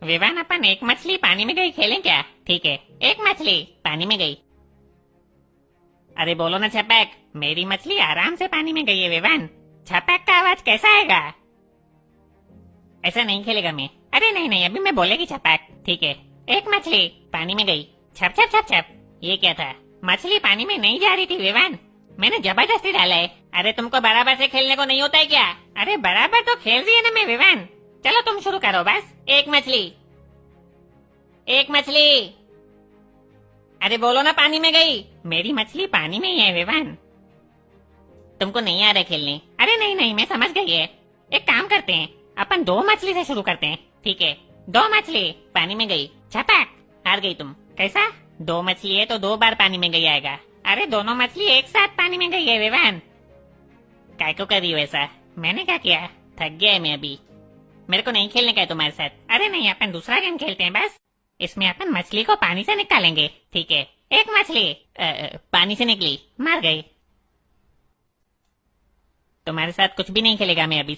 विवान अपन एक मछली पानी में गई खेलें क्या? ठीक है, एक मछली पानी में गई। अरे बोलो ना छपैक, मेरी मछली आराम से पानी में गई है विवान। छपैक का आवाज कैसा आएगा? ऐसा नहीं खेलेगा मैं। अरे नहीं नहीं, अभी मैं बोलेगी छपैक। ठीक है, एक मछली पानी में गई। छप छप छप छप। ये क्या था? मछली पानी में नहीं जा रही थी विवान, मैंने जबरदस्ती डाला है। अरे तुमको बराबर से खेलने को नहीं होता है क्या? अरे बराबर तो खेल रही है ना मैं विवान। चलो तुम शुरू करो बस। एक मछली, एक मछली। अरे बोलो ना पानी में गई। मेरी मछली पानी में ही है विवान। तुमको नहीं आ रहा खेलने? अरे नहीं नहीं, मैं समझ गई है। एक काम करते हैं, अपन दो मछली से शुरू करते हैं। ठीक है, दो मछली पानी में गई। छपाक, हार गई तुम। कैसा? दो मछली है तो दो बार पानी में गई आएगा। अरे दोनों मछली एक साथ पानी में गई है विवान। काय को कर रही हो ऐसा? मैंने क्या किया? थक गया है मैं अभी, मेरे को नहीं खेलने का है तुम्हारे साथ। अरे नहीं, अपन दूसरा गेम खेलते हैं बस। इसमें अपन मछली को पानी से निकालेंगे। ठीक है, एक मछली पानी से निकली, मर गई। तुम्हारे साथ कुछ भी नहीं खेलेगा मैं अभी से।